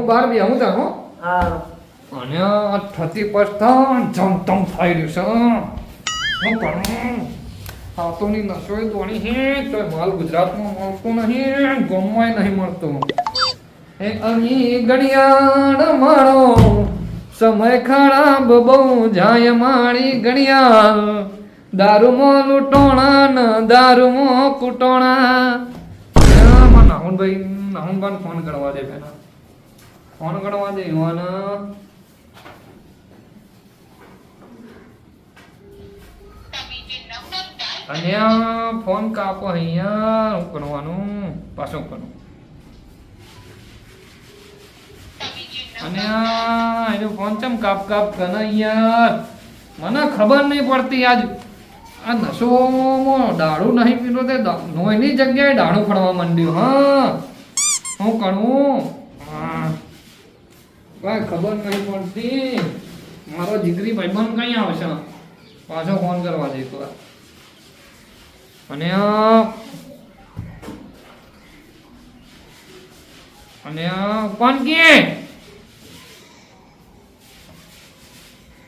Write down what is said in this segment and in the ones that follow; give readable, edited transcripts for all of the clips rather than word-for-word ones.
હું બહાર બી આવું તા હો હા અને આ થતી પસ્તાન જમતમ થઈ રહ્યું છે હું પણ હાથોની નસોય દોણી હે તો માલ ગુજરાતમાં મળતો નહીં ગમવાય નહીં મળતો એ અહીં ઘડિયાળ મારો સમય ખરાબ બહુ જાય મારી ઘડિયાળ દારૂમાં લૂંટોણા ન દારૂમાં કૂટોણા નાહુનભાઈ ફોન કરવા દે પેલા ફોન કરવા દે યુવાના અહીંયા ફોન કાપો અહીંયા શું કરવાનું પાછો કરું અને એનો ફોન ચમ કાપ કરે યાર મને ખબર નહીં પડતી આજ આ નશોમાં દારૂ નહીં પીતો તે નોયની જગ્યાએ દારૂ ફળવા માંડ્યું હા શું કરું કઈ ખબર નહીં પડતી મારો જીગરી ભાઈબંધ કઈ આવશે પાછો ફોન કરવા દે તો અને કોણ કે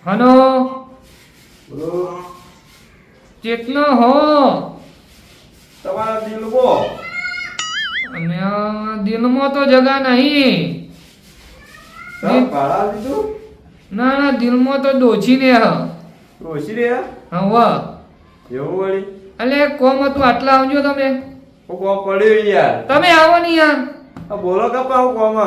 હલો બોલો ચેતનો હો તમારા દિલબો અને દિલમાં તો જગા નહીં ભાડા દીધું ના દિલમાં તો ડોછી ને ઓછી રે હા એવું વળી અલે કોમ હતું આટલા આવજો તમે હું કોમ પડ્યું યાર તમે આવો ને યાર આ બોલો કપા હું કોમ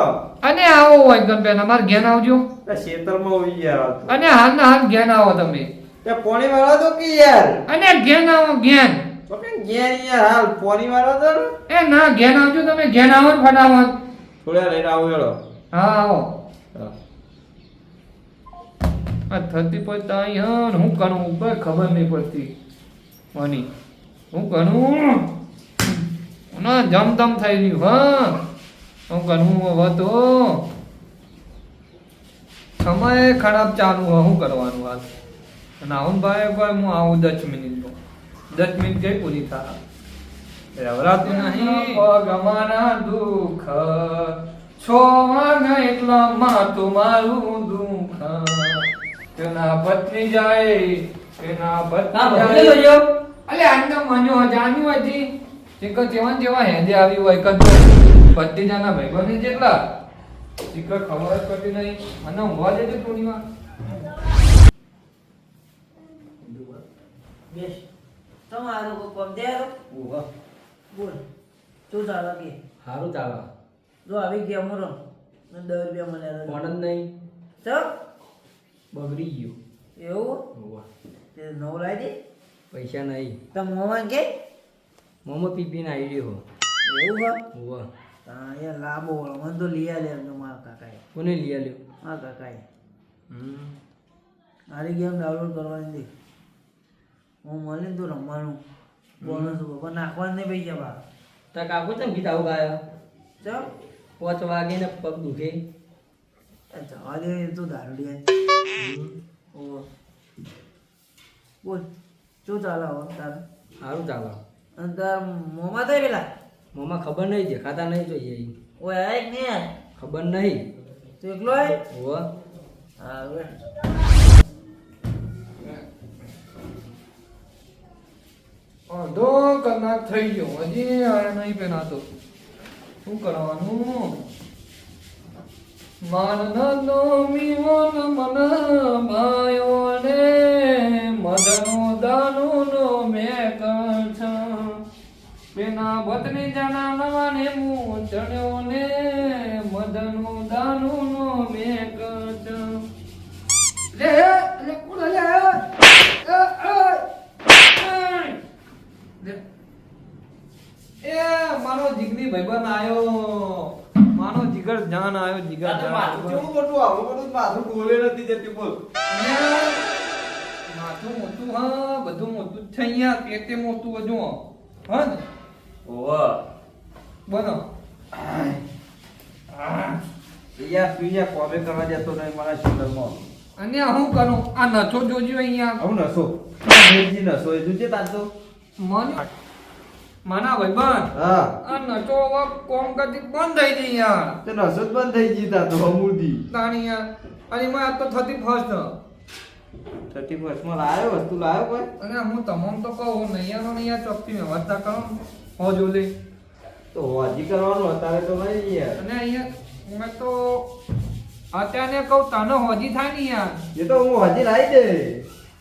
અને આવો હોય ગમ પેલા માર ઘેન આવજો ખેતરમાં હોઈ યાર અને હાલ ના હાલ ઘેન આવો તમે તે પોણી વાળા તો કે યાર અને ઘેન આવો ઘેન તો કે ઘેર યાર હાલ પોણી વાળા તો એ ના ઘેન આવજો તમે ઘેન આવો ને ફટાફટ થોડા લઈને આવું હેડો હા આવો હા. આ થતી પડતા અહીંયા હું કરું ઉપર ખબર નહીં પડતી મની હું કરું ના જમતમ થઈ રહ્યું હા હું કરું હવે તો સમય ખરાબ ચાલુ હોય શું કરવાનું હાલ નાહુન ભાઈ ભાઈ હું આવું 10 મિનિટમાં 10 મિનિટ કઈ પૂરી થાય રવરાતું નહીં પગમાના દુઃખ છો વાગા એટલા માં મારું દુઃખ તેના પત્ની જાય તેના પત્ની જાય અલે આને મન્યો જાણ્યું હતી ચીકર જેવા હેદે આવી હોય કદો ભત્રીજાના ભાઈબંધ જેટલા ચીકર ખબર જ પડતી નહીં મને ઊંઘવા દેજે થોડી વાર બેસ તમારું કોમ દેરો ઓહો બોલ શું ચાલે કે સારું ચાલે જો આવી ગયા મરો ને 10 રૂપિયા મળ્યા ફોન જ નહીં તો બગડી ગયું એવું ઓહો તે નવ લાવી દે પૈસા નહીં તો મોમાં કે મોમો પીપીને આવી રહ્યો એવું હા ઓહો હા યાર લાંબો મને તો લઈ આલે એમ તો મારા કાકાએ કોને લઈ આવ્યો મારા કાકાએ હમ મારી ગેમ ડાઉનલોડ કરવાની હતી હું મળે ને તો રમવાનું બોનસ ઉપર નાખવાનું નહીં પૈસા બા તા કાકુ ચમ ગીત આવું ગાયો ચાલ 5 વાગે ને પગ દુખે જવા દે એ તો દારૂડિયા ઓ બોલ શું ચાલે હવે તારે સારું ચાલે અને તાર મોંમાં થાય પેલા મોમાં ખબર નહીં દેખાતા નહીં જોઈએ ઓય આય કે નહીં ખબર નહીં તું એકલો આય ઓહો હા હવે અડધો કલાક થઈ ગયો હજી આયા નહીં પેનાતો શું કરવાનું માનનો મીવન મન ભાયો ને મદનો દાનુનો મેક છ પેના બતની જના નવાને મું ચણ્યો ને મદનો દાનુનો મેક છ લે લે કોણ લે એ મારો જીગરી ભાઈબંધ આયો મારો જીગર જાન આયો જીગર જાન કેવું મોટું આવું બધું માથું ડોલે નથી જતી બોલ માથું મોટું હા બધું મોટું છે અહીંયા પેટે મોટું હજુ હા ને ઓવા બનો યાર તું યાર કોમે કરવા જતો નહીં મારા શિકરમાં અને હું કરું આ નથો જોજો અહીંયા આવું નસો નસો એ જોજે તાર તો મને માના ભાઈબંધ હા આ નચો હવે કોમ કરતી બંધ થઈ ગઈ યાર તે નસો જ બંધ થઈ ગઈ તા તો અમૂર્તિ તાણી યાર અને એમાં આ તો 31st 31st માં લાયો વસ્તુ લાયો કોઈ અને હું તમામ તો કહું નહીં યાર નહીં યાર ચોકથી વ્યવસ્થા કરો હો જો લે તો હજી કરવાનું અત્યારે તો નહીં યાર અને અહીંયા મેં તો અત્યારે કહું તને હોજી થાય ને યાર એ તો હું હજી લાવી દે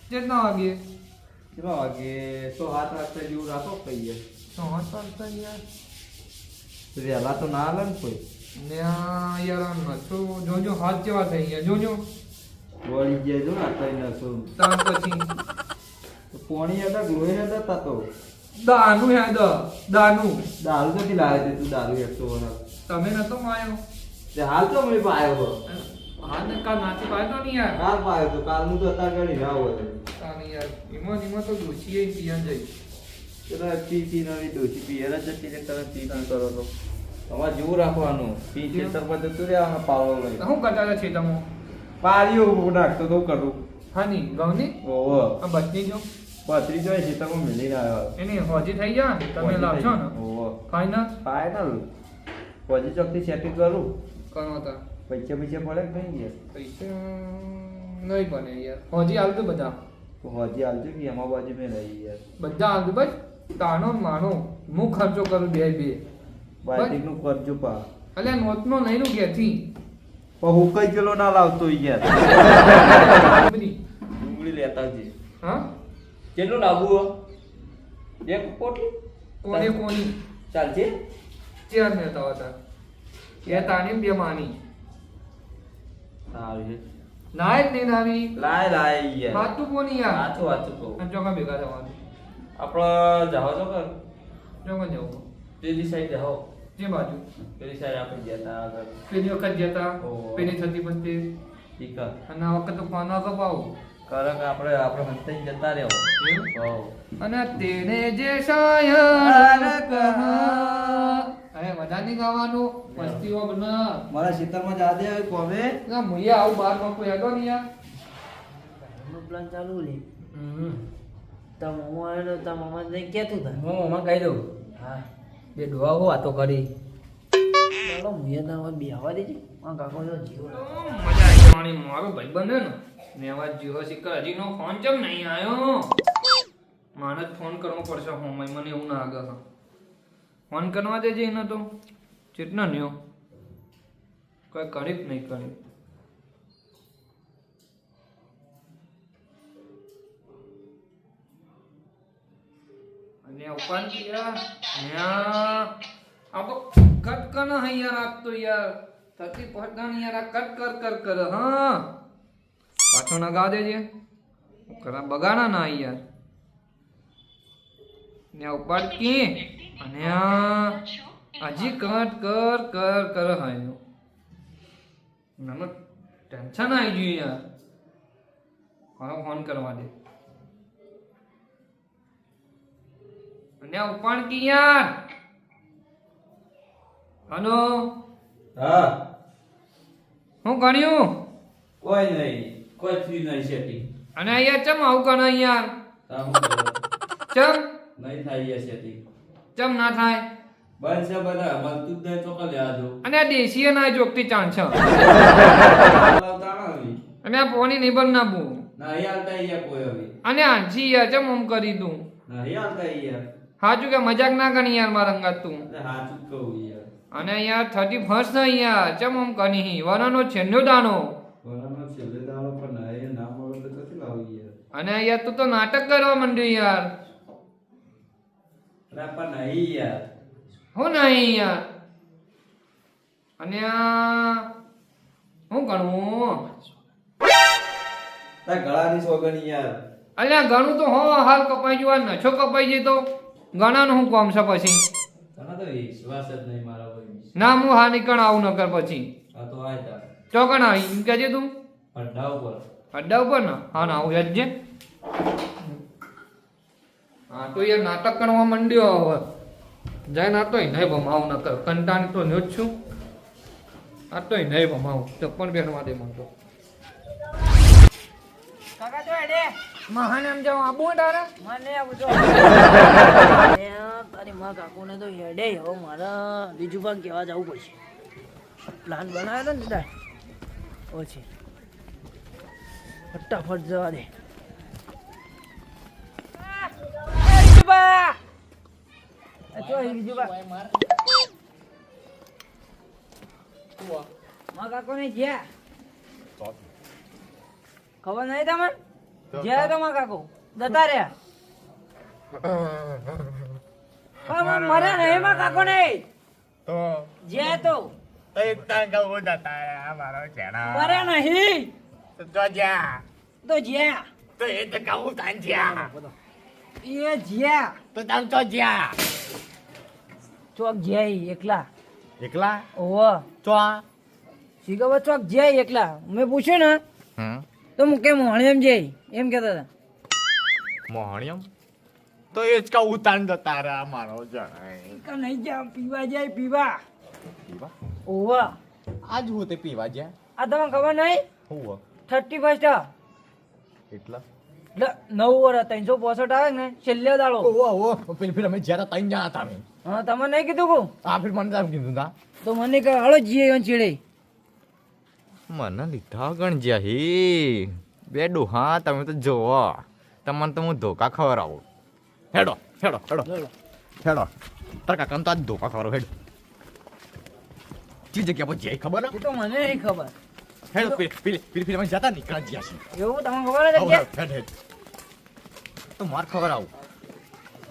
કેટલા વાગે કેટલા વાગે તો 7 વાગતા જેવું રાખો કહીએ તો હા ચાલતા યાર વહેલા તો ના હાલે ને કોઈ ને આ યાર નચો જોજો હાથ જેવા થઈ ગયા જોજો વળી ગયા જો આ તઈ નસો તાર પછી તો પોણી હતા ગ્લોઈ હતા તા તો દાનું યાદ દાનું દારૂ તો લાવે છે તું દારૂ એકસો વણા તમે નતો માયો તે હાલ તો મેં પાયો હો હા ને કાલ નાચી પાયો તો નહીં યાર હાલ પાયો તો કાલનું તો અત્યારે ગણી ના હોય તાની યાર એમાં તો દોશીએ પીયા જઈ એટલે પી નવી ડોસી પી એરા જતી રે તમે પી કરો તો તમારે જેવું રાખવાનું પી ખેતર પર જતું રહેવાનું પાવડો લઈ શું કરતા હતા છે તમે પારીઓ નાખતો તો કરું હા ની ઘઉંની ઓહો આ બચની જો પથરી જોઈએ ખેતરમાં મિલીને આવ્યો એની હોજી થઈ જાય ને તમે લાવશો ને ઓહો ફાઈનલ ફાઈનલ પછી ચોકથી સેટિંગ કરું કરો તા પૈસા પડે કે નહીં ગયા પૈસા નહીં બને યાર હોજી આવતું બધા તો હજી આવજો કે એમાં બાજુ મેં રહી યાર બધા આવતું બસ તાનો ને માનો હું ખર્ચો કરું બે બાઇક નું કરજો પા અલ્યા નોટનો લઈ નું ઘેરથી પણ હું કઈ કિલો ના લાવતો યાર બધી. ડુંગળી લેતા જઈએ હા કેટલું લાવવું એક પોટલી કોની ચાલશે ચેર નેતા હતા એ તાની બે માની સારું છે નાય જ નહીં નાની લાય યાર હાથું કોની યાર વાંચું કહું અને ચોકા ભેગા થવાનું આપણે જાઓ છો કર ચોકા જવું પેલી સાઈડ જાઓ જે બાજુ પેલી સાઈડ આપણે ગયા તા આગળ પેલી વખત જતા ઓહો. પેલી થતી પછી ઠીક અને આ વખત તો ફોન આગળ પાવું કરક આપણે હંતાઈ જતા રહેવો હો અને તેને જે શાયર કહા અરે બધા નહીં ગાવાનું મસ્તીઓ બના મારા ખેતરમાં જા દે કોમે ના મુયા આવું બાર માં કોઈ હેડો નહીં યાર નો પ્લાન ચાલુ રે તા મામા આવ્યો તા મામા ને કેતું તા હું મમ્મા કહી દઉં હા બે ડોહા હો વાતો કરી ચાલો મુયા તા બે આવવા દેજે આ કાકો જો જીવ તો મજા આવી જવાની મારો ભાઈ બને ને નેવા જીવો શિકર હજી નો ફોન ચમ નહીં આવ્યો મારે જ ફોન કરવો પડશે હું મને એવું ના આગળ ફોન કરવા દેજે એનો તો ચેટના ન્યો કઈ કરી જ નહીં કરી અને ઉપર યાર આ તો કટ કર હે યાર આપ તો યાર તકી પહોંચવાની યાર આ કટ કર હા પાછો નગા દેજે કરા બગાડા ના યાર ને ઉપર કી અને હજી કટ કર હાયો મને ટેન્શન આવી ગયું યાર હવે ફોન કરવા દે અને ઉપર કી યાર હલો હા હું ગણ્યું કોઈ નહીં કોઈ ફ્રી નહીં સેટિંગ અને અહીંયા ચમ આવું કણ યાર કામ ચમ નહીં થાય યાર સેટિંગ ચમ ના થાય બંધ છે બધા મળતું જ નહીં ચોકા લેવા દો અને આ દેશીએ ના જોગતી ચાણ છે લાવતા ના આવી અને આ પોની નિબલ ના બુ નહીં હાલતા યાર કોઈ હવે અને આંજી યાર ચમ ઓમ કરી દઉં નહીં હાલતા યાર હાચું કે મજાક ના કરી યાર મારા અંગાત તું એટલે હાચું જ કહું યાર અને યાર 31st છે યાર ચમ ઓમ કરી વરાનો છેલ્લો દાનો બરાબર છેલ્લે દાડો પણ નહીં ના મળે તો કથી લાવી યાર અને યાર તું તો નાટક કરવા માંડ્યું યાર અરે પણ નહીં યાર હું નહીં યાર અને આ હું ગણવું તા ગળાની સોગની યાર અલ્યા ઘણું તો હો હાલ કપાઈ જવા નછો કપાઈ જાય તો ગણાનું હું કોમ છે પછી તને તો વિશ્વાસ જ નહીં મારા પર ના હું હા નીકળ આવું ન કર પછી આ તો આયતા ચોકણ આવી એમ કહેજે તું અડ્ડા ઉપર અડ્ડા ઉપર ને હા ના આવું યાદ છે હા તો યાર નાટક કરવા માંડ્યો હવે જાય ના તોય નહીં ભમાવું ન કર કંટાળી તો ન્યો જ છું આ તોય નહીં ભમાવું ચપ્પલ પહેરવા દે મને તો કાકા જો એડે મહાન એમ જાવ આબુ તારે મને આવું જો તારી મારી માં કાકુને તો હેડે હવે મારે બીજું પણ કહેવા જવું પડશે. પ્લાન બનાવેલો ને દાદા ઓછી ફટાફટ જવા દે. માં કાકો ને જ્યાં ખબર નહીં તમે જ્યાં તો માં કાકો જતા રહ્યા મરે નહીં માં કાકો નહીં તો જ્યાં તો એક તાન કહું જતા મારો ચેણા મરે નહીં તો જ્યાં તો જ્યાં તો એ તો કહું તાન જ્યાં એ જ્યાં તો તાન તો જ્યાં ચોક જ્યાં એકલા એકલા ઓહો તો શીખબર ચોક જ્યાં એકલા મેં પૂછ્યું ને તો હું કેમ હણે એમ જઈ એમ કહેતા હતા. મોહણિયમ તો એ જ કહું તાન જતા રે મારો જણાય કે નહીં જા પીવા જાય પીવા પીવા ઓહો આજ હું તે પીવા જ્યાં આ તમને ખબર નહીં હું 31 એટલા એટલે 9 વર્ષ 365 આવે ને છેલ્લે દાડો. ઓહો પેલી અમે જ્યાં હતા ત્યાં જતા અમે હા તમે નહીં કીધું કહું આ ફિર મને તામ કીધું તા તો મને કહે હાલો જીએ એમ ચીડે. મને લીધા ગણ જ્યાં હી બે ડોહા તમે તો જોવો તમને તો હું ધોકા ખવડાવું હેડો હેડો હેડો હેડો તાર કાકાને તો આજ ધોકા ખવડાવું હેડો ચી જગ્યા પર જાય ખબર એ તો મને નહીં ખબર. હેડો પેલી અમે જતા નીકળ્યા જ્યાં છીએ એવું તમને ખબર જ છે. હેડ હેડ તો માર ખવડાવું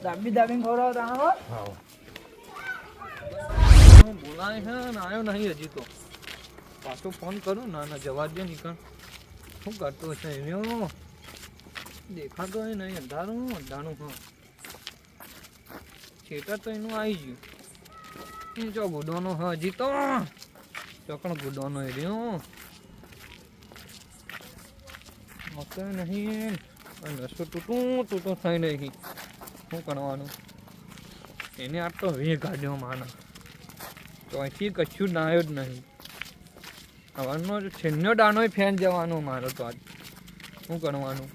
દાબી દાબીને ખવડાવો તાણો. હા બોલાય છે ને આવ્યો નહીં હજી તો પાછો ફોન કરું ના જવા દે નીકળ શું કરતો છે એનો દેખાતો એ નહીં અંધારું હા થિયેટર તો એનું આવી ગયું એ જો ગુડોનો હા હજી તો ચોકણ ગુડોનો એ રહ્યો મકે નહીં રસ્તો તૂટું થઈ નહીં શું કરવાનું એને આ તો વે કાઢ્યો માણસ તો અહીંથી કશું નાયો જ નહીં હવાનો છેલ્લો દાનો ફેન જવાનો મારો તો આજ શું કરવાનું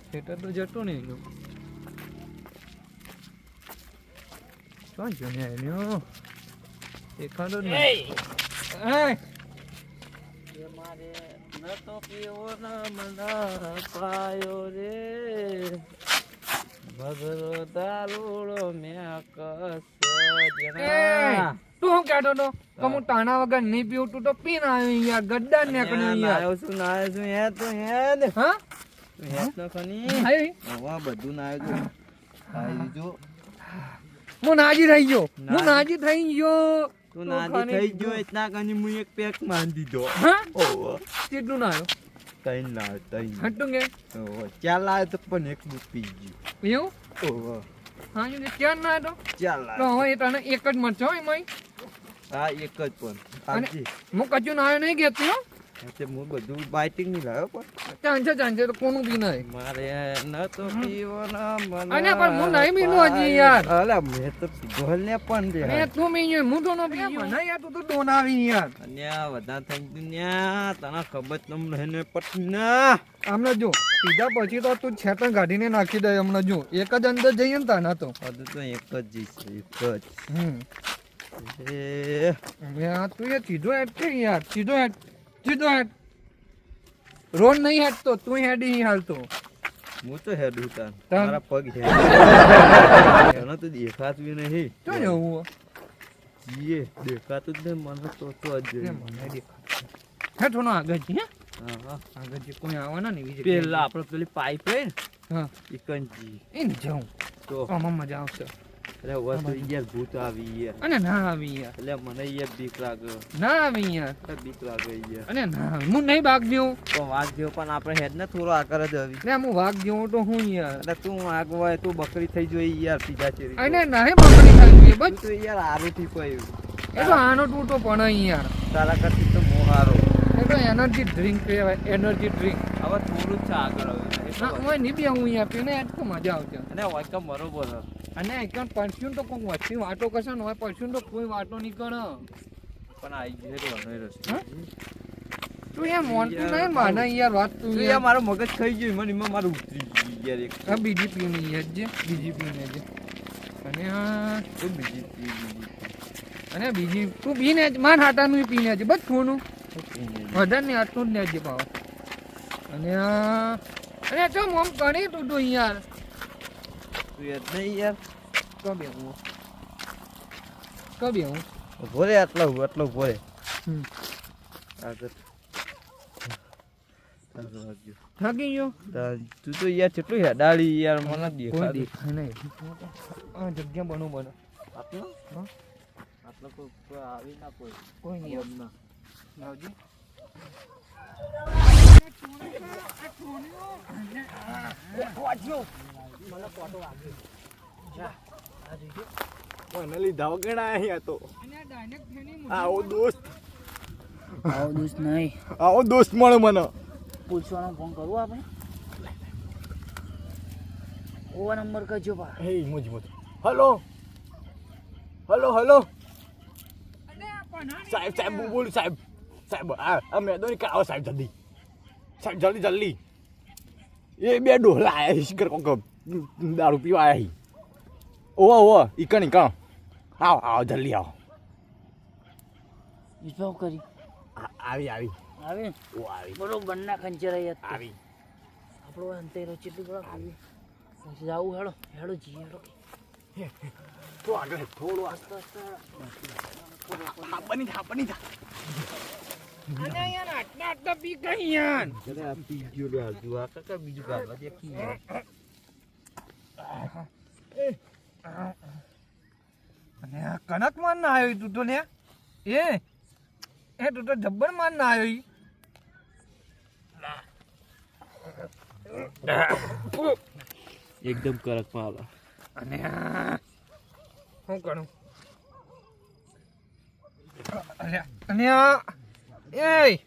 થિયેટર તો જતો નહીં એનું શું જો ને એનો દેખાડો જ નહીં. મારે ન તો પીવો ન મના પાયો રે ભગરો દારૂડો મેં કસ જણા. તું શું કહેતો તો કે હું તાણા વગર નહીં પીવું તું તો પીને આવ્યો યાર ગદ્દાર નીકળ્યો યાર નાયો છું હે તો હેડ હા હેડ તો ખની આવી હવે બધું નાયો છું ખાઈ લીધું હું નાજી થઈ ગયો તું નાદી થઈ ગયો એટલા કની હું એક પેક માંડી દીધો હા ઓહો કેટલું ના આવ્યો તૈન લાવ તૈન હટું કે ઓહો ચાલ લાવ તો પણ એક દૂધ પી ગયું એવું ઓહો હા જો ક્યાં ના આવ્યો ચાલ તો લાવ હવે તને એક જ મરચો એમાં હા એક જ પણ અને આપજી હું કચ્યું ના આવ્યો નહીં કહેતી હો એટલે હું બધું બાઇટિંગ નહીં લાવ્યો પણ ચાંચે તો કોનું બી નહીં મારે ન તો પીવો ના મને અને પણ હું નહીં પીધું હજી યાર. અલા મેં તો પીધો ને પણ રે મેં તું પી હું તો નો પી મને યાર તું તો ડોનાવી યાર અને આ બધા થઈ દુનિયા તને ખબર તમને ને પટ ના હમણાં જો પીધા પછી તો તું છેટણ કાઢીને નાખી દે હમણાં જો એક જ અંદર જઈએ ને તાના તો બધું તો એક જ જીસ એક જ એ યાર તું એ સીધો હેડ કે યાર સીધો હેડ રોડ નહીં હેડતો તું હેડી હાલતો હું તો હેડું તાર તાર? મારા પગ હેડ તને તો દેખાતું નહીં તો જવું જીએ દેખાતું જ નહીં મને તો જ મને દેખાતું હેઠો નો આગળ જી હે હા આગળ જી કોઈ આવવાના નહીં બીજે પેલા આપણે પેલી પાઇપ હોય ને હા ઇકનજી એ ને જાઉં તો આમાં મજા આવશે એટલે વસ્તુ યાર ભૂત આવી યાર અને ના આવી યાર એટલે મને યાર બીક લાગે ના આવી યાર એટલે બીક લાગે યાર અને ના આવી હું નહીં ભાગ જેવું તો વાઘ જેવો પણ આપણે હેડ ને થોડો આકાર જ આવી ને હું ભાગ જેવું તો હું યાર એટલે તું વાઘ હોય તું બકરી થઈ જોઈ યાર પીઝા ચેરી અને નહીં બકરી ખાવી બસ તો યાર આરું થી પયું એ તો આનો તૂટો પણ યાર તારા કરતી તો મોહારો એ તો એનર્જી ડ્રિંક કહેવાય એનર્જી ડ્રિંક હવે થોડું જ છે આગળ હવે ના હું નહીં બી હું યાર પીને આજ તો મજા આવશે અને વાયકમ બરોબર હે. અને એકદમ પરસ્યુન તો કોઈ વચ્ચે વાતો કરશે ને હોય પરસ્યુન તો કોઈ વાતો નહીં કરે પણ આઈ ગયો તો વનો રસ હા? તું યાર મોનતું નહીં માને યાર વાત તું તું યાર યાર મારો મગજ ખાઈ ગયું મને એમાં મારું ઉતરી ગયું યાર એક આ બીજી પીની યાર છે બીજી પીને છે અને આ તો બીજી પી અને બીજી તું પીને જ માન હાટાનું પીને છે બસ થોડું વધારે ને આટલું જ લેજે પાવ અને અને ચો મોમ કરી તું તો યાર તું યાર નહીં યાર કબે હું ઉભો રે આટલો ઉભો રે આગળ થાકી ગયો તું તો યાર કેટલું હેડાળી યાર મને કોઈ દેખાતું દેખાય નહીં આ જગ્યા બનો આટલો આટલો કોઈ આવી ના કોઈ નહીં ના લાવજી મને લીધા વગર અહીંયા તો આવો દોસ્ત આવો દોસ્ત નહીં આવો દોસ્ત મળે મને પૂછવાનો ફોન કરું આપણે ઓવા નંબર કરજો પા હે મોજ હલો હલો હલો સાહેબ બોલ સાહેબ આ મેદોની કાવો સાહેબ જલ્દી એ બે ડોલા આયા શિકર કોક દારૂ પીવા આયા ઓવા ઈકણ આવો જલ્દી આવો વિશ્વાસ કરી આવી આવે ઓ આવી બરોબર ના ખંચરાઈ હતી આવી આપણો અંતેરો ચેટલી બરા ખાવી પછી જાવું હેડો જી હેડો તો આગળ થોડું આસ્તે આસ્તે હાપની થા અને યાર આટલા પી ગઈ યાર અરે આ પી ગયો રે આજુ આ કાકા બીજું કાઢવા દે કી અને આ કનક માન ના આવ્યો તું તો ને એ તું તો જબ્બર માન ના આવ્યો એકદમ કરક માં અને શું કરું અને એ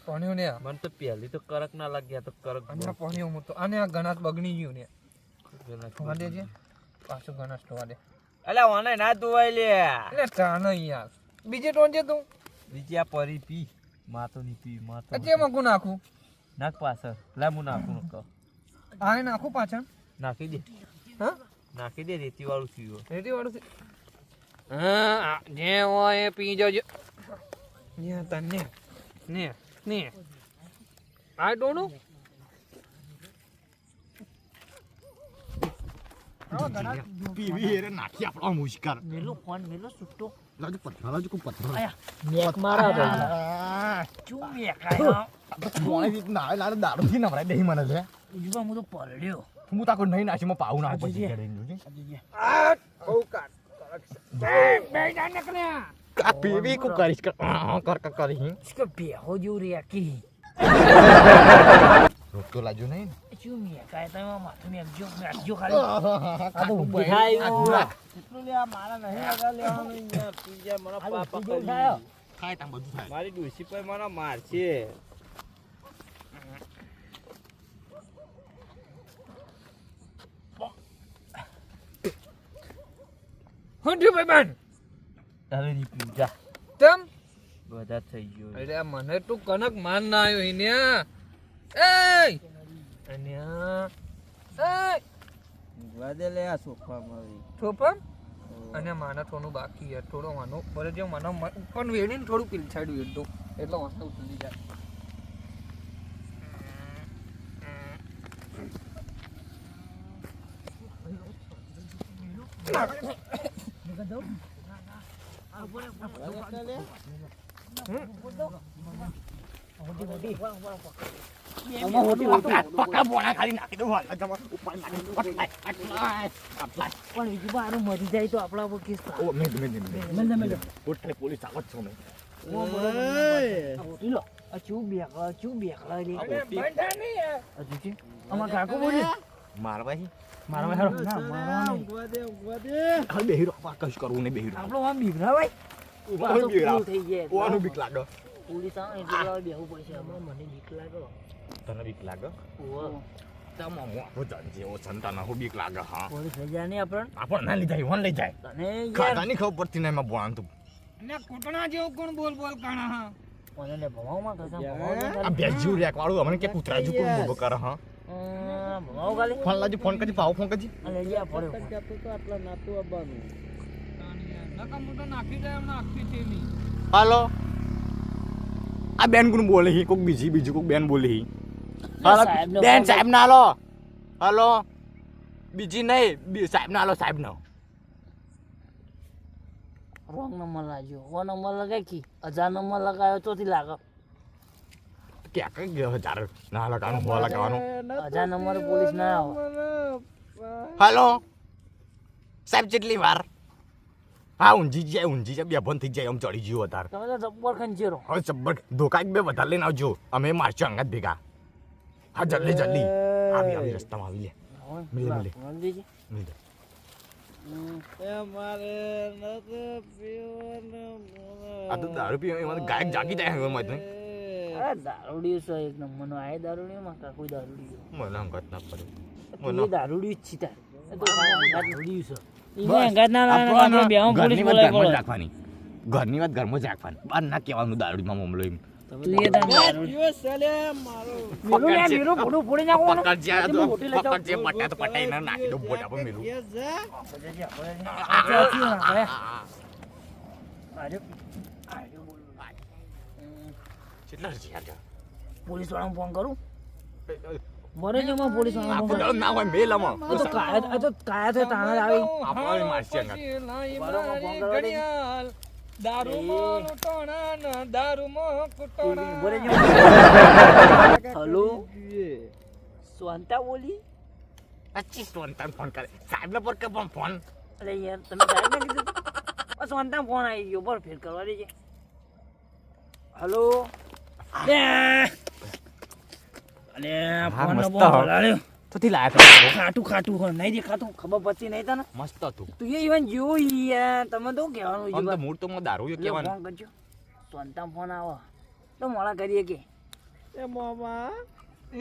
પાણી ને મને તો પહેલી તો કરક ના લાગ્યા તો કરક અને પાણી હું તો અને આ ગણાસ બગડી ગયું ને ધોવા દે છે પાછું ગણાસ ધોવા દે અલ્યા ઓને ના ધોવાય લે એટલે ચાનો યાર બીજે ટોન છે તું બીજી આ પરી પી માતો ની પી માતો અચે મકુ નાખું નાખ પાછળ લા હું નાખું કહો આ નાખું પાછળ નાખી દે હા નાખી દે રેતી વાળું થયું રેડી વાળું છે હા જે હોય એ પી જજો ને તને ને આ ડોનું પીવી રે નાખી આપણો મુશ્કર મેલો ફોન મેલો છૂટો લાજુ કો પથરા આયા મેક મારા ભાઈ ચૂ મેકાયો મોય ના લાડ દારૂ થી નવરાય દેહી મને લે ઉજવા હું તો પડ્યો હું તાકો નહીં નાખી માં પાઉ ના પછી આ બહુ કાટ બે ના નીકળ્યા કા પીવી કો કરીશ કર કરી इसको बेहो जो रेकी રોટો લાજો નહીં चू मेकाय તમે માથું મેકજો ખાલી આ તો ઉઠાયો કેટલું લે મારા નહીં લગા લેવાનું યાર પીજા મને પાપા કરી ખાય તામ બધું થાય મારી ડોસી પર મને મારશે હું થયું ભાઈબંધ તારે ની પૂજા તમ બધા થઈ ગયો અરે મને તું કનક માન ના આવ્યો હિન્યા એ અન્યા એ વાદે લે આ સોફા મારી થોપમ અને માના થોડું બાકી છે થોડો માનો બરે જો માનો પણ વેણીને થોડું પીલછાડ્યું એટલું એટલે વાંચતો ઉતરી જાય પણ બીજું બારું મરી જાય તો આપણા ઉપર કેસ થાય ઓ મેં કોટલે પોલીસ આવત છો મે લો આ ચૂ બેકલા રે બંધા નહીં યાર હજુ છે અમાર કાકો બોલે મારવાહી મારવા હેરો ના મારવા હાલ બેહીરો પાકશ કરવું ને બેહીરો આપણો આમ બીવરાવાય ઓવાનું બીક લાગે થઈ ગયા ઓવાનું બીક લાગે પોલીસ આવે એટલે બેહવું પડશે હમણાં મને બીક લાગે તને બીક લાગે ઓહો તમા મો જાનજે ઓ સંતાના હો બીક લાગે હા પોલીસ લઈ જાય ને આપણને આપણ ના લીધા વન લઈ જાય તને યાર ખાતાની ખબર પડતી નહીં માં બોલાન તું ને કોટણા જેવું કોણ બોલ કાણા હા મને લે ભમાવમાં કસમ આ બેસ જેવું રેક વાળું હમણાં કે કૂતરા જેવું કોણ બોબો કરે હા ભમાવ ગાલે ફોન લાવજો ફોન કરજી પાવ ફોન કરજી અને લે પડ્યો નકા મોટો નાખી જાય એમ નાખી છે નહીં. હાલો આ બેન કોણ બોલે હી કોક બીજું કોક બેન બોલે હી હાલો સાહેબનો બેન ફોન સાહેબ ના હાલો હાલો બીજી નહીં સાહેબ ના હાલો સાહેબ નો રોંગ નંબર લાગ્યો વો નંબર લગાઈ કી 1000 નંબર લગાયો તોથી લાગે ક્યાં કઈ ગયો હજાર ના લગાવવાનું હો લગાવવાનું 1000 નંબર પોલીસ ના આવે હાલો સાહેબ કેટલી વાર હા ઊંઝી જાય બે બંધ થઈ જાય આમ ચડી ગયો તાર તમે તો જબ્બર ખંચેરો હવે જબ્બર ધોકા બે વધારે લઈને આવજો અમે મારશું અંગાત ભેગા હા જલ્દી આવી રસ્તામાં આવી લે મિલે મંદીજી મિલે આ તો દારૂ પીવા એમાં ગાયક જાગી જાય હવે મત અરે દારૂડિયો છે એક નંબરનો આ દારૂડિયો માં કોઈ દારૂડિયો મને અંગાત ના પડે મને દારૂડિયો જ છીતા એ તો અંગાત દારૂડિયો છે ઈને અંગાત ના આપણે બેહમ પોલીસ બોલાય પડે રાખવાની ઘરની વાત ઘરમાં જ રાખવાની બહાર ના કહેવાનું દારૂડીમાં મામલો એમ તું એ દારૂડિયો સલે મારો મીરો ફોટો ફોડી નાખવાનો પકડજે પટા તો પટાઈ ના નાખી દો બોડા પર મેલું કેટલા છે યાર પોલીસ વાળાને ફોન કરું મરે જો માં પોલીસ વાળાને ફોન આપણો ના હોય મેલામાં તો કાયા તો તાણા જ આવી આપણે મારશે અંગાત ઘડિયાળ દારૂમાં લૂંટોણા ને દારૂમાં કૂટોણા. હેલો સ્વંતા બોલી 25 ફોન કરે સાહેબ ને પર કે ફોન અરે યાર તમે સાહેબ ને કીધું સ્વંતા ફોન આવી ગયો પર ફેર કરવા દેજે હેલો અલે ફોન નો બોલ લાલ્યો તો થી લાયા ખાટું હો નહીં દેખાતું ખબર પડતી નહીં તને મસ્ત હતું તું એ ઈવન જોઈ યાર તમે તો કહેવાનું આમ તો મૂળ તો માં દારૂ કહેવાનું ફોન કરજો સ્વંતા ફોન આવો તો મોડા કરીએ કે એ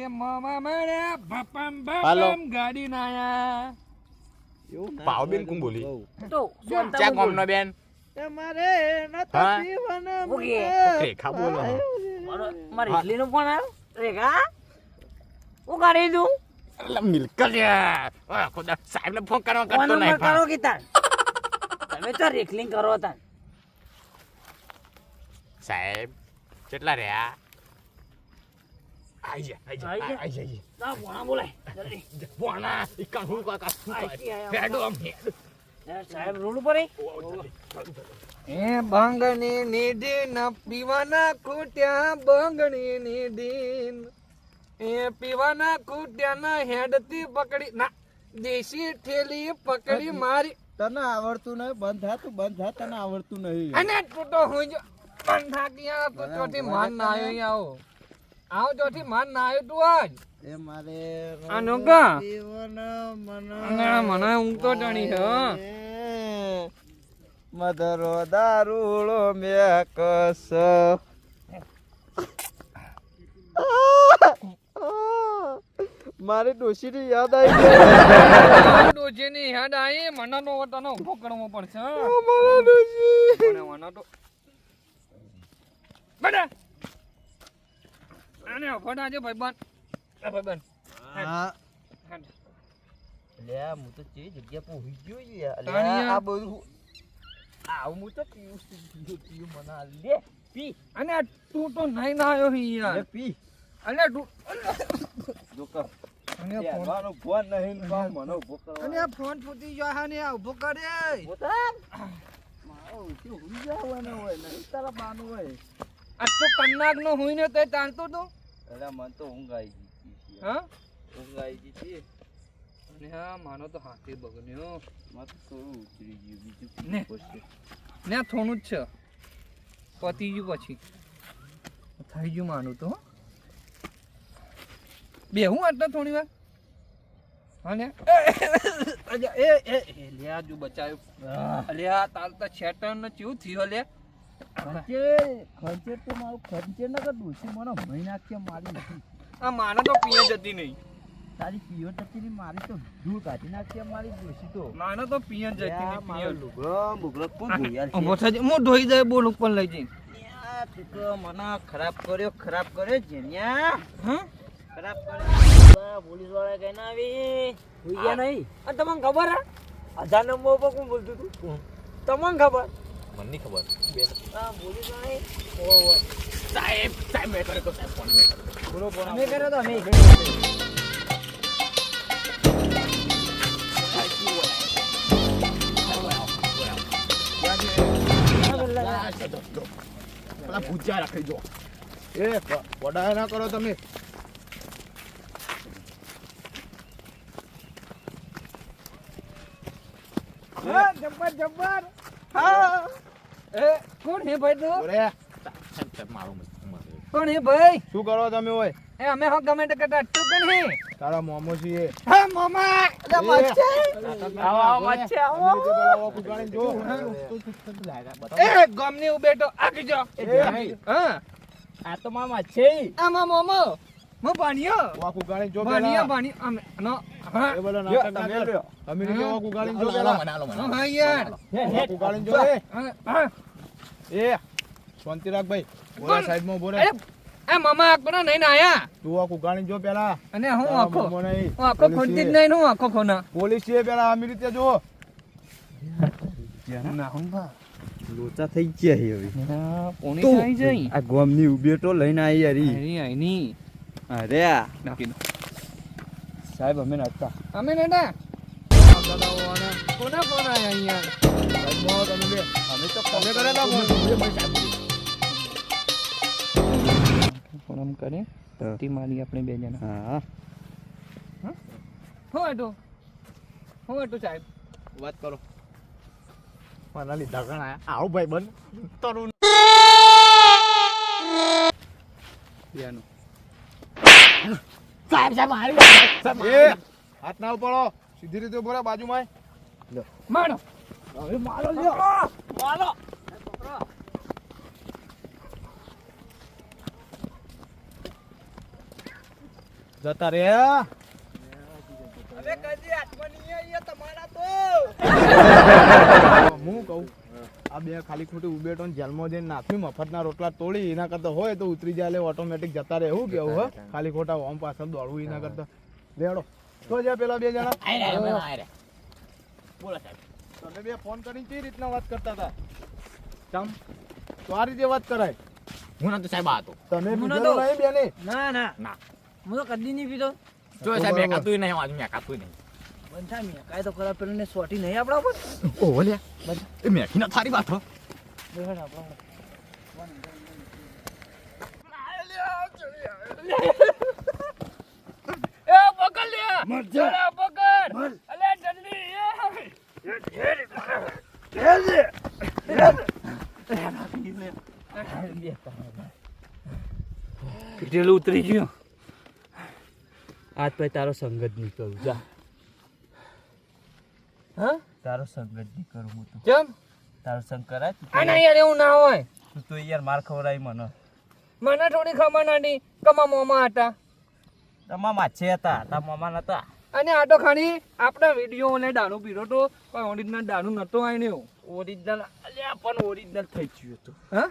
મામા મારે હાલો. ભપમ ગાડી ના આયા. પાવ બેન કોણ બોલી તો સ્વંતા ચા બોલ. કોમનો બેન હા ઓકે રેખા બોલો મારે ઇડલીનો ફોન આવ્યો રેખા હું કરી દઉં અલા મિલકત યાર ખુદા સાહેબ ને ફોન કરવા ફોન કરતો નંબર નહીં કરો કે તાન તમે તો રેકલિંગ કરો તાન સાહેબ કેટલા રહ્યા આઈ જા ના ભોણા બોલાય જલ્દી બોણા ઇકાન હું કાકા આઈ આયા. હેડો આમ યાર સાહેબ રોડ ઉપર એ ભાંગણી નીધી ન પીવાના ખૂટ્યા બંગણી નીધી એ પીવાના ખૂટ્યા ના હેડતી પકડી ના દેશી ઠેલી પકડી મારી તને આવડતું નહીં બંધ થા તને આવડતું નહીં અને તૂટો હું જો બંધા ગયા તો ચોથી માન ના આવ્યો આવો ચોથી માન ના આવ્યો તું આજ એ મારે આનો કા મને મને ઊંઘ તો ટણી છે મધરો દારૂળો મેકસ મારી ડોશીની યાદ આવી ગઈ ડોશીની યાદ આવી મને તો તને ઉભો કરવો પડશે મારા ડોશી મને તો બેટા આને ઉભો થાજે ભાઈબંધ હા હેડ. લે હું તો જે જગ્યા પર હોઈ ગયો યાર તાણિયા. આ બધું હું તો પીવું મને આ લે પી અને તું તો નહીં ના આવ્યો લે યાર પી અને તું જોકા અને ફોન યારવાનો ફોન નહીં ને પાછો મને ઊભો કરવા અને આ ફોન ફૂટી ગયો હા ને આ ઉભો કરે પોતા મારો ઉઠી હોઈ જવાનો હોય નહીં તારા બાનું હોય આ તો કન્નાગ નો હુઈ ને તે તાણતો તો અરે મને તો ઊંઘ આવી ગઈ છે હા ઊંઘ આવી ગઈ છે અને હા માનો તો હાથે બગડ્યો મને તો થોડું ઉતરી ગયું બીજું ને. શું છે ને આ થોડું જ છે પતી ગયું પછી થઈ ગયું માનું તો બેહું આટલા થોડી વાર હા ને લે આ જો બચાવ્યું અલ્યા તાર તો છેટન ને કેવું થયું લે ખર્ચે તો મારું ખર્ચે ન કર ડોસી મને મહી નાખીએ મારી નથી આ માને તો પીએ જતી નહીં તારી પીઓ ટકી મારી તો ધૂળ કાઢી નાખીએ મારી ડોસી તો માને તો પીએ જતી નહીં પીએ લુગડો મુગડો કોણ ધોઈ યાર ઉભો થજે હું ધોઈ જાય બોલ ઉપર લઈ જઈ આ તું તો મને ખરાબ કર્યો જેન્યા ખરાબ કર્યો પોલીસ વાળા કઈ ના આવી હોઈ ગયા નહીં અને તમને ખબર હે 1000 નંબર ઉપર કોણ બોલતું હતું તમને ખબર મને નહીં ખબર હા પોલીસ વાળા સાહેબ મેં કર્યો તો સાહેબ ફોન મેં કર્યો બોલો બોલો અમે કર્યો તો અમે પેલા ભૂજ્યા રાખી જો એ વડા ના કરો તમે જબ્બર હા એ કોણ હે ભાઈ તું ઓરે મારું કોણ હે ભાઈ શું કરો તમે ઓય એ અમે હો કમેન્ટ કરતા તું કોણ હે તારા મોમો છીએ હા મામા અરે મચ્છે આવો મચ્છે આવો એ ગમની ઉબેટો આકી જો હા આ તો મામા છે આમાં મોમો મો પાણીયો વાકુ ગાણી જો પાણીયો પાણી અમે નો હા એ બોલો નાટક ના મેલ તમે ને વાકુ ગાણી જો પેલા હા યાર વાકુ ગાણી જો હા એ શાંતિ રાખ ભાઈ બોલા સાઈડ માં બોલે અરે એ મામા આકનો નહીં ના આયા તું વાકુ ગાણી જો પેલા અને હું તારા આખો મોમો નહીં. હું આખો ખોટી જ નહીં હું આખો ખોના પોલીસ છે પેલા આમી રીતે જો ના હું બા લોચા થઈ ગયા હે હવે પોણી આવી જઈ આ ગોમની ઉબેટો લઈને આવી યારી અરે આઈની અરે નાખી દો સાહેબ અમે નતા અમે નેડા કોના ફોન આયા અહીંયા અમે તો તમે કરે ના ફોન કરે તી માલી આપણે બે જણા હા હો એટો સાહેબ વાત કરો મને લીધા ઘણા આવ ભાઈ બન તરુણ યાનું એ હાથ ના ઉપાડો સીધી રીતે બોલે બાજુમાં મારો હવે મારો લ્યો મારો જતા રે અરે કદી હાથમાં નહીં આયા તમારા તો હું કહું આ બે ખાલી ખોટી ઉબેટો ને જેલમાં જઈને નાખ્યું મફતના રોટલા તોડી એના કરતા હોય તો ઉતરી જાય એટલે ઓટોમેટિક જતા રહે એવું કેવું હો ખાલી ખોટા ઓમ પાછળ દોડવું એના કરતા લેડો તો જ્યાં પેલા બે જણા બોલો સાહેબ તમે બે ફોન કરીને કઈ રીતના વાત કરતા હતા ચમ તો આ રીતે વાત કરાય હું નતો સાહેબ આ તો તમે હું પીધેલો નતો. નહીં બેને ના ના ના હું તો કદી નહીં પીતો જો સાહેબ એકાતું નહીં આજ મેકાતું નહીં બંધા મી કાય તો ખરા પેલું ને સોટી નહીં આપડા ઉપર ઓહો લે એ મેકી ના થારી વાત હો બેહડ આપડા એ પકડ લે જરા પકડ અલે જલ્દી પીટેલું ઉતરી ગયું આજ પછી તારો સંગત નહીં કરું જા હા તારો સંગત નહીં કરું હું તો કેમ તારો સંગ કરાય આના યાર એવું ના હોય તું તો યાર માર ખવડાવી મને મને થોડી ખબર નાની કમા મોમાં હતા તમારા માછે હતા તારા મામા નતા અને આ તો ખાલી આપણા વિડીયો ને દારૂ પીરો તો પણ ઓરિજિનલ દારૂ નતો આઈને એવું ઓરિજિનલ અલ્યા પણ ઓરિજિનલ થઈ ગયું હતું હા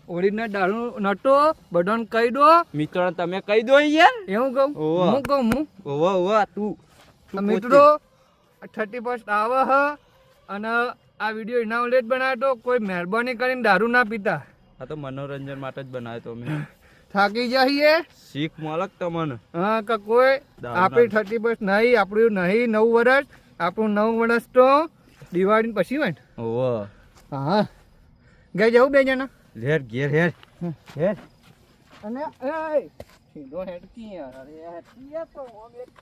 ઓરિજિનલ દારૂ નતો બધાને કહી દો મિત્રો તમે કહી દો યાર એવું કહું ઓવા. હું કહું હું ઓવા ઓવા તું મિત્રો 31 આવે હ અને આ વિડીયો એના લેટ બનાવ્યો તો કોઈ મહેરબાની કરીને દારૂ ના પીતા આ તો મનોરંજન માટે જ બનાવ્યો તો મેં થાકી જઈએ શીખ મળક તમને હા કે કોઈ દારૂ આપણી 31 નહીં આપણું નહીં 9 વર્ષ આપણું 9 વર્ષ તો દિવાળી પછી હોય ને ઓવા હા ગઈ જવું બે જણા લેર ઘેર હેર હેર અને સીધો હેડ કી યાર અરે હેડ કી યાર તો ઓમ એક